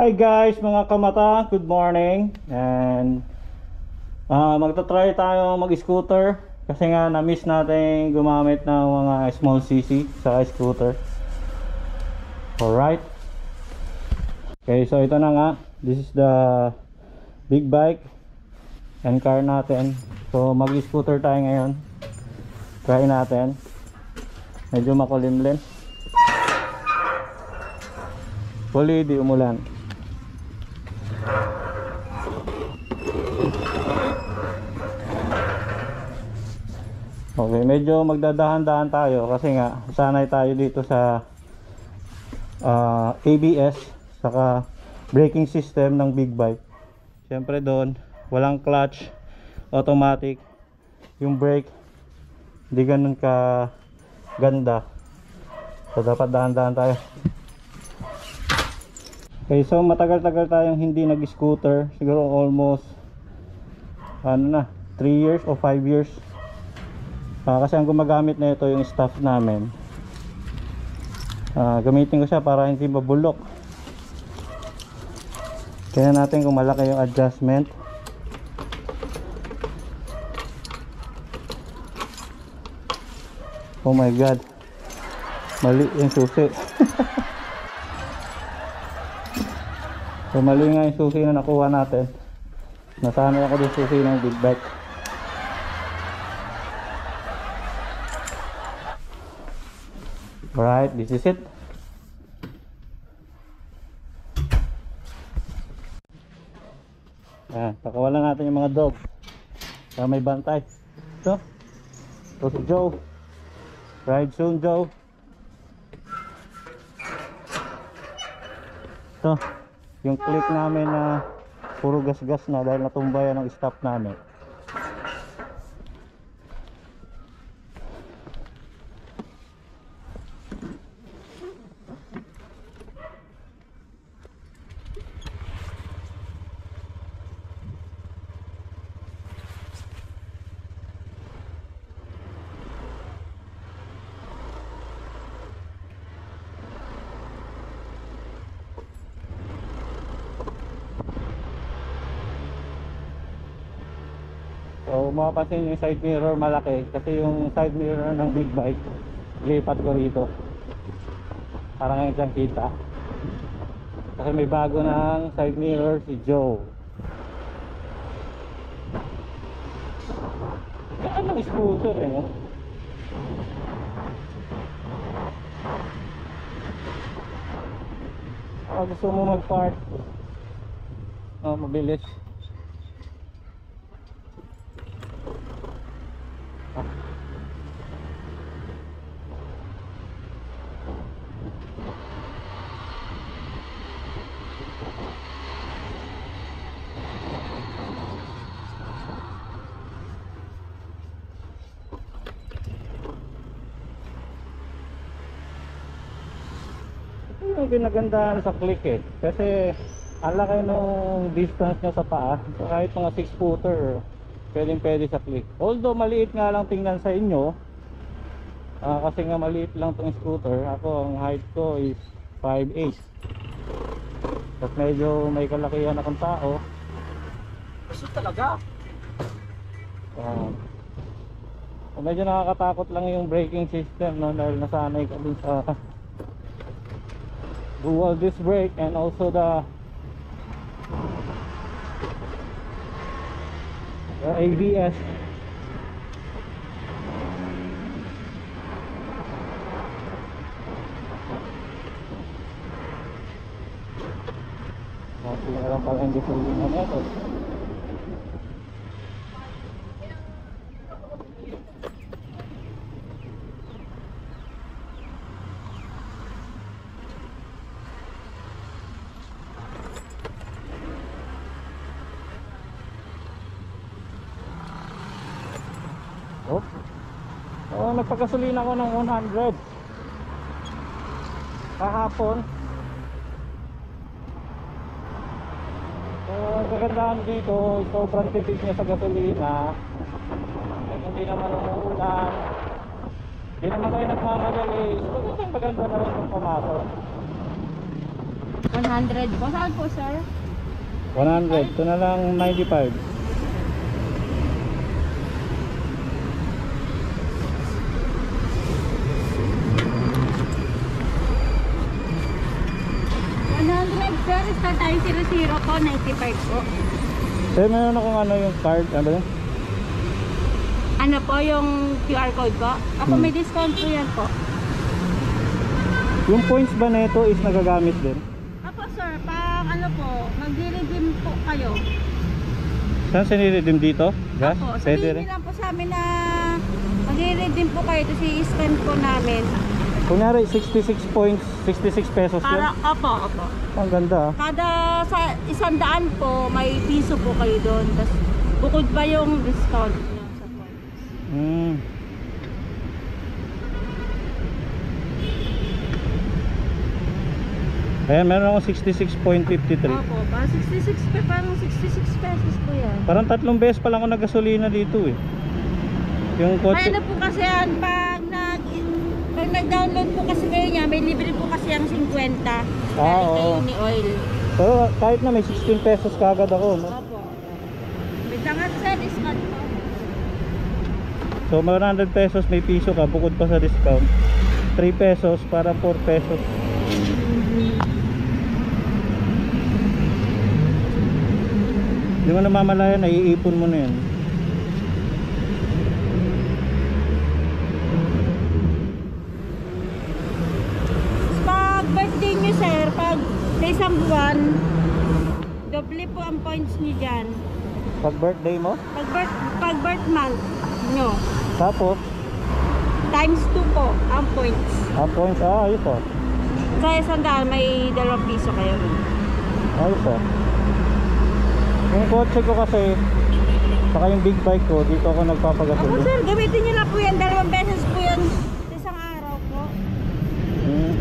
Hi guys mga kamata, good morning. And magta-try tayo mag-scooter kasi nga na-miss natin gumamit ng mga small cc sa scooter. Alright. Okay, so ito na nga. This is the big bike and car natin. So mag-scooter tayo ngayon. Try natin. Medyo makulimlim. Huli di umulan. Okay, medyo magdadahan-dahan tayo kasi nga sanay tayo dito sa ABS saka braking system ng big bike. Siyempre doon walang clutch, automatic. Yung brake hindi ganun ka ganda, so dapat dahan-dahan tayo. Okay, so matagal-tagal tayong hindi nag-scooter, siguro almost 3 years o 5 years. Kasi ang gumagamit na ito yung staff namin. Gamitin ko siya para hindi mabulok. Kaya natin kung malaki yung adjustment. Oh my god, mali yung susi. So mali nga yung susi na nakuha natin. Nasanay ako din susi ng big bike. Alright, this is it. Pakawalan natin yung mga dog para may bantay. Ito si Joe. Ride soon, Joe. Ito yung click namin na puro gas-gas na dahil natumba yan ang stop namin. So mapapansin yung side mirror malaki kasi yung side mirror ng big bike lipat ko rito para ngayon siyang kita kasi may bago ng side mirror si Joe. Saan ang scooter no? Gusto mo mag-park mabilis. Yung ginagandahan sa click kasi ang laki nung distance niya sa paa, so kahit mga 6 footer pwede sa click, although maliit nga lang tingnan sa inyo kasi nga maliit lang tong scooter. Ako ang height ko is 5'8", at medyo may kalakihan akong tao. Gusto talaga medyo nakakatakot lang yung braking system no, dahil nasanay ka dun sa dual disc brake and also the ABS. Hindi na lang pala hindi full na ito. Nagpagasolina ako ng 100 kahapon. So ang kagandahan dito, sobrang tipid niya sa gasolina. Hindi naman umuulan, hindi naman tayo nagmamadali. So maganda na rin kung pumasok. 100 po. Saan po, sir? 100. Ito na lang 95. Sir, start tayo 00 po, 95 po. Sir, meron akong ano yung card. Ano ba yun? Ano po yung QR code po? Ako may discount po yan po. Yung points ba nito is nagagamit din? Apo sir, pag ano po, magdi-redeem po kayo. Saan siniredeem dito? Gas? Apo, Pwede sabihin rin. niyo lang po sa amin na magdi-redeem po kayo, tapos i-scan po namin. Kunyari 66 points, 66 pesos yun. Para, opo. Ang ganda ah. Kada sa 100 po, may piso po kayo doon. Tapos bukod pa yung discount nyo sa points. Hmm. Ayan, meron akong 66.53. Opo, parang 66 pesos po yan. Parang 3 beses pa lang ako nagasolina dito eh. Yung May kotse. ano po kasi yan, pag nag-download po kasi kayo niya, may libre po kasi ang 50. Dahil oo. kayo ni oil. Pero kahit na may 16 pesos kagad ako, no? Opo. May dangat sir, discount po. So 100 pesos may piso ka bukod pa sa discount. 3 pesos para 4 pesos. Hindi mo namamalayan, naiipon mo na yan. Pag birthday nyo sir, pag sa isang buwan, doble po ang points nyo dyan. Pag birthday mo, Pag birth month nyo, tapos, times 2 po ang points. points, ayos oh. Sa isang daan, may 2 piso kayo. Ayos oh. Yung kotse ko kasi, saka yung big bike ko, dito ako Ako nagpapagasolina. sir, gamitin nyo lang po yan. 2 beses po yan sa isang araw po. Hmm.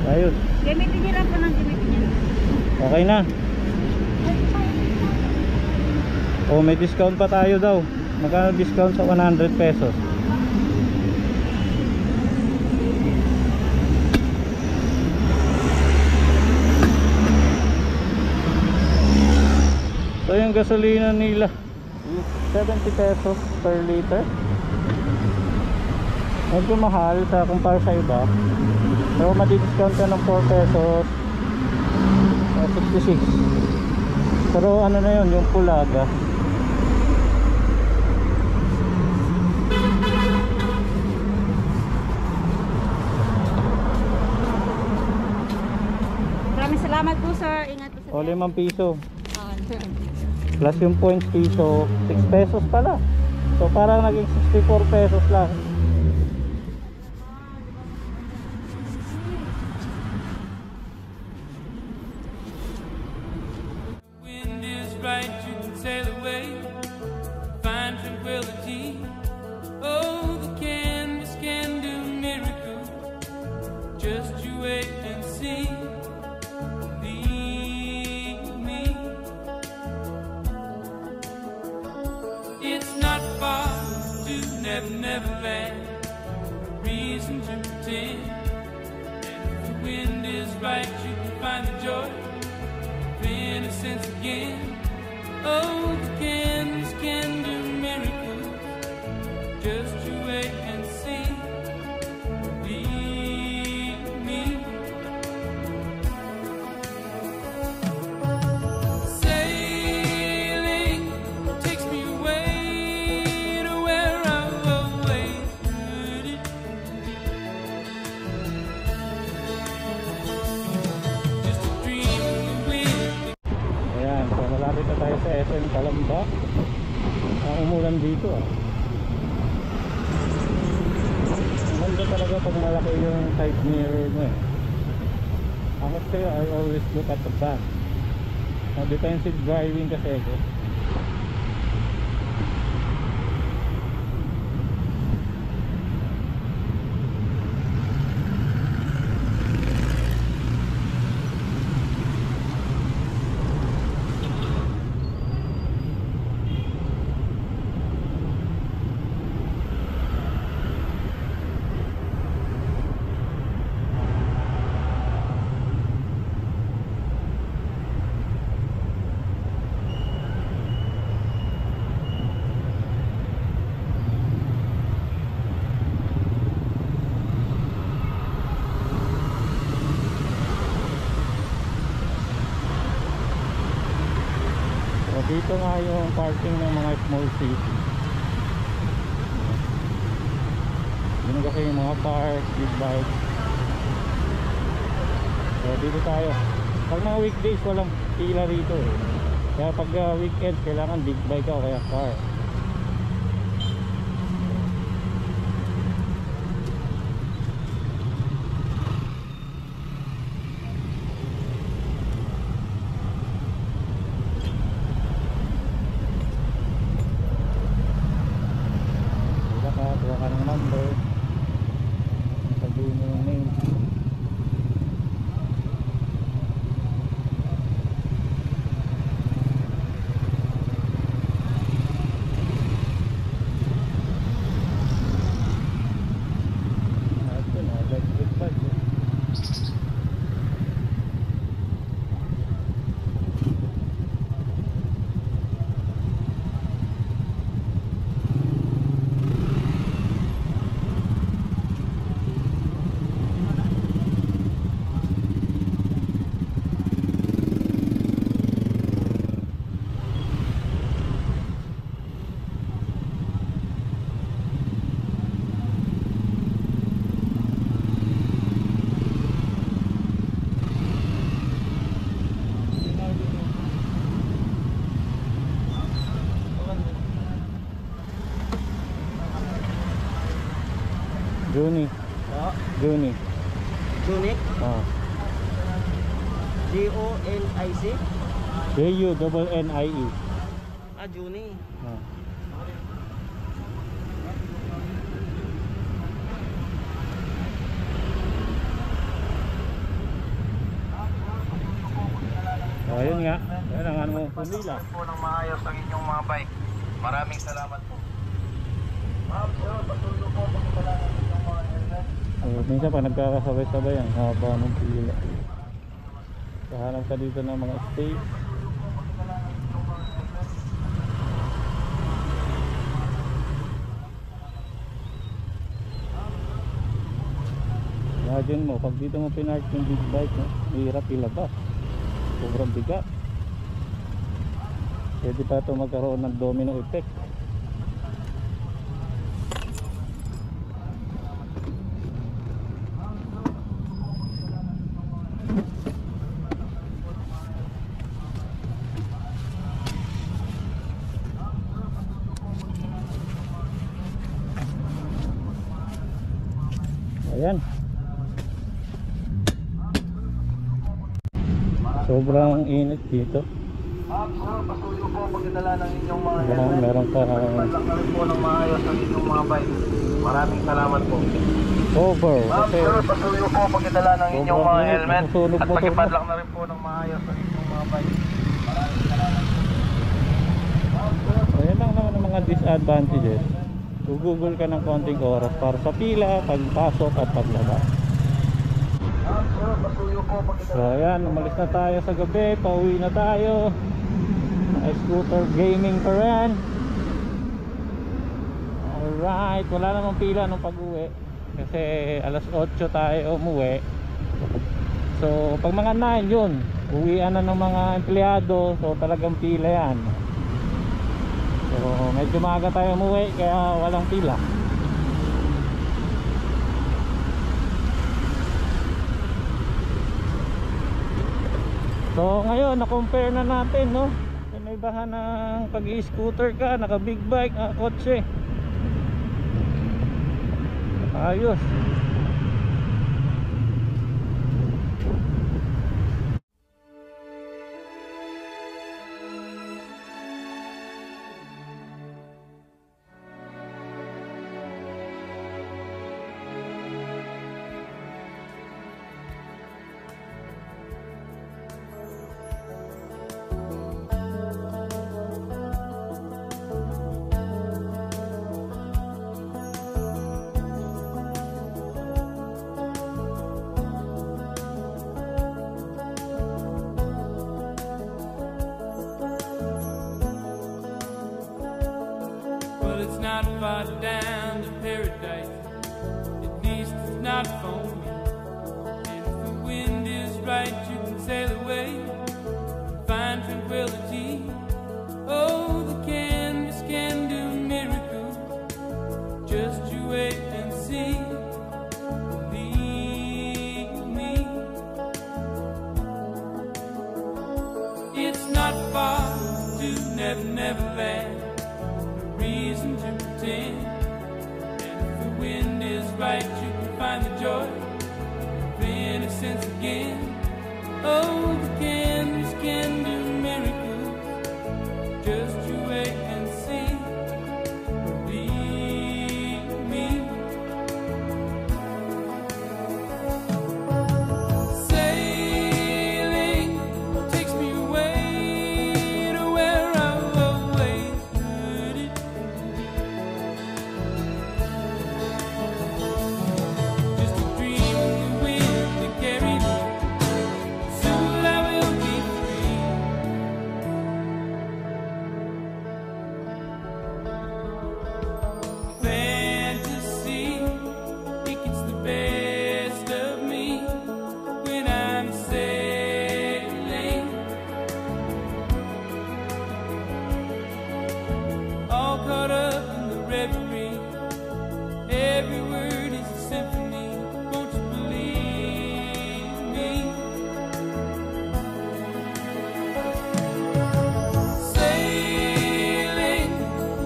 Ayos. Gamitin nyo lang po ng gamitin nyo. Okay na. Oh, may discount pa tayo daw. Magkano discount sa 100 pesos? So yung gasolina nila 70 pesos per liter. Medyo mahal sa kumpara sa iba. Pero madi-discount ka ng 4 pesos 66. Pero ano na yun, yung pulaga. Maraming salamat po sir. Ingat po sa O 5 piso. sir. Plus yung points piso, 6 pesos pala. So parang naging 64 pesos lang. Wind is right, you can sail away, find tranquility. Oh, the canvas can do miracles. Just you wait and see. Believe me, it's not far to Never Land. Reason to pretend. And if the wind is right, you can find the joy. Innocence again. Oh, the canvas can do miracles. Just you wait and see. Believe me. Sailing takes me away to where I've always heard it. Just a dream of the wind. Ayan, so malapit na tayo sa SM Calamba. Umulan dito ah. Ang ganda talaga pag malaki yung side mirror mo eh. Ako sa'yo, I always look at the back. Defensive driving kasi ako. dito nga yung parking ng mga small city. Yun kasi yung mga cars, big bikes. So dito tayo. Pag mga weekdays walang pila rito eh. Kaya pag weekend kailangan big bike o kaya car. Kuha ka ng number, sabihin mo yung name. Ito na, electric bike. Juni. Juni. Junic? Oh. Jonic? Juninie. Ah, Juni. Oh. Oh, ayun nga. Ayun ang ano mo, pumila. po ng maayos ang inyong mga bike. Maraming salamat po. Ma'am, sir, patuloy po pagkakalaan ng inyong mga helmet. Minsan pag nagkakasabay-sabay ang haba ng pila. Kahanap ka dito ng mga space. Imagine mo, pag dito mo pinark yung big bike, no? Hirap ilabas. Sobrang bigat. Pwede pa ito magkaroon ng domino effect. Ayan. Sobrang init dito. Ma'am, sir, patuloy po pagkakala ng inyong mga Ayan, helmet. meron ka Padlak na rin po ng maayos ang inyong mga bike. Maraming salamat po. over. Ma'am, Kasi sir, patuloy po pagkakala ng inyong mga Sobrang init, helmet. nasusunog At motor mo. pakipadlak na rin po ng maayos ang inyong mga bike. Maraming salamat po. Ma'am, sir, ayan lang naman ang mga disadvantages. Gugugol ka ng konting oras para sa pila, pagpasok at paglabas. ma'am, sir, patuloy po So pagkakala. ayan, umalis na tayo sa gabi, pauwi na tayo. Scooter gaming pa rin. Alright, wala namang pila nung pag-uwi kasi alas 8 tayo umuwi. So pag mga 9 yun, uwian na ng mga empleyado, so talagang pila yan. So medyo maaga tayo umuwi kaya walang pila. So ngayon na-compare na natin, no? May bahan ng pag-i-scooter ka, naka big bike, naka kotse. Ayos. Well, it's not far down to paradise. At least it's not for me. And if the wind is right, you can sail away and find tranquility. never, never land. Reason to pretend. And if the wind is right, you can find the joy of innocence again. Oh, the candles can do miracles. Just you wait and see. Believe me. Sailing takes me away to where I've always heard it. Just a dream in the wind to carry me. Soon I will be free. Fantasy, it gets the best of me when I'm sailing. All caught up in the reverie. Every word is a symphony. Won't you believe me? Sailing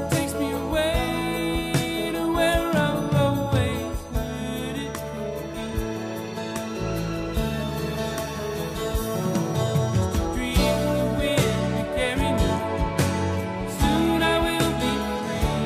takes me away to where I've always heard it. Just a dream in the wind to carry me. Soon I will be free.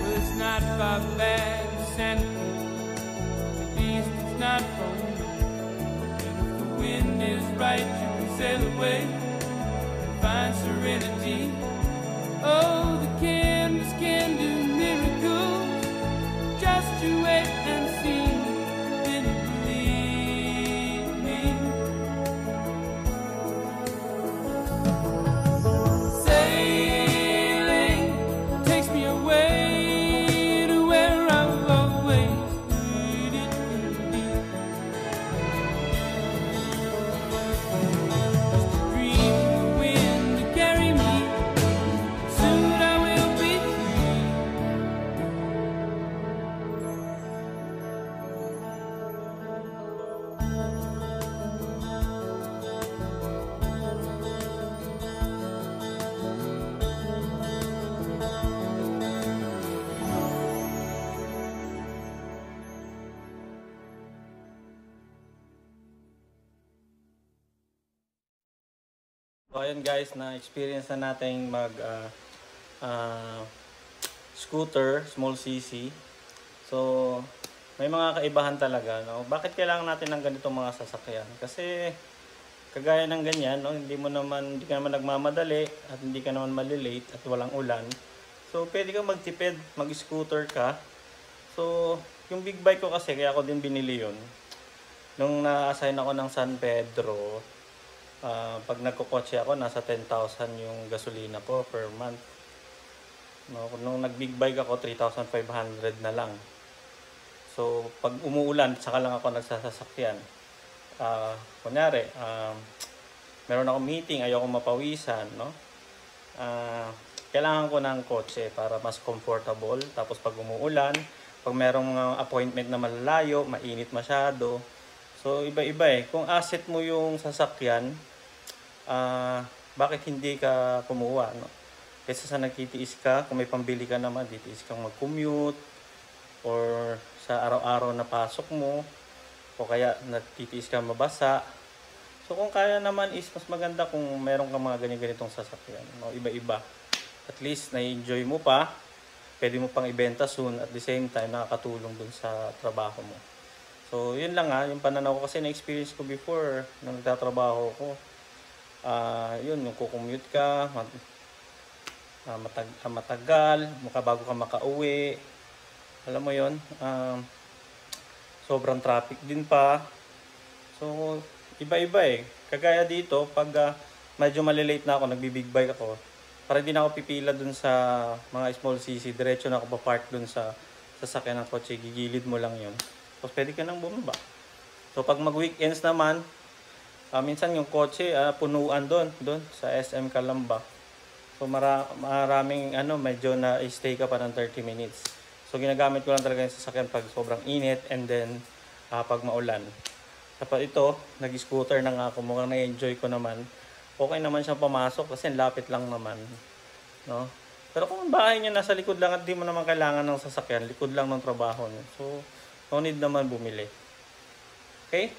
Well, it's not far back to Santa Fe. At least it's not from me. And if the wind is right, you can sail away and find serenity. Oh, the canvas can do miracles. Just you wait and see. Then you believe me. Sailing takes me away to where I've always heard it to be. Just a dream in the wind to carry me. Soon I will be free. So ayun guys, na-experience na natin mag scooter, small cc. So may mga kaibahan talaga, no? Bakit kailangan natin ng ganitong mga sasakyan? Kasi kagaya ng ganyan, no, hindi ka naman nagmamadali at hindi ka naman malilate at walang ulan. So pwede kang magtipid, mag-scooter ka. So yung big bike ko kasi, kaya ako din binili yun. Nung na-assign ako ng San Pedro, pag nagkukotse ako, nasa 10,000 yung gasolina po per month. No, nung nag-big bike ako, 3,500 na lang. So, pag umuulan, saka lang ako nagsasasakyan. Kunyari, meron akong meeting, ayoko mapawisan, no? Kailangan ko ng kotse para mas comfortable. Tapos pag umuulan, pag merong appointment na malalayo, mainit masyado. So, iba-iba eh. Kung asset mo yung sasakyan, bakit hindi ka kumuha, no? Kaysa sa nagtitiis ka, kung may pambili ka naman, titiis kang mag-commute or sa araw-araw na pasok mo o kaya nagtitiis ka mabasa. So kung kaya naman is mas maganda kung meron kang mga ganitong sasakyan, no? Iba-iba. At least na-enjoy mo pa, pwede mo pang ibenta soon, at the same time nakakatulong dun sa trabaho mo. So yun lang yung pananaw ko kasi na-experience ko before nung nagtatrabaho ko. Yun, yung kukommute ka, matagal, bago ka makauwi. Alam mo yun, sobrang traffic din pa. So, iba-iba eh. Kagaya dito, pag medyo malilate na ako, nagbibig bike ako, Para di na ako pipila dun sa mga small CC, diretso na ako pa-park dun sa sasakyan ng kotse, gigilid mo lang yun. Tapos pwede ka nang bumaba. So pag mag-weekends naman, minsan yung kotse punuan doon sa SM Calamba. So maraming medyo na-stay ka pa ng 30 minutes. So ginagamit ko lang talaga yung sasakyan pag sobrang init and then pag maulan. Tapos ito, nag-scooter na nga ako, mukhang na-enjoy ko naman. Okay naman siyang pamasok kasi lapit lang naman, no? Pero kung ang bahay niya nasa likod lang at di mo naman kailangan ng sasakyan, likod lang ng trabaho niyo. So, no need naman bumili. Okay?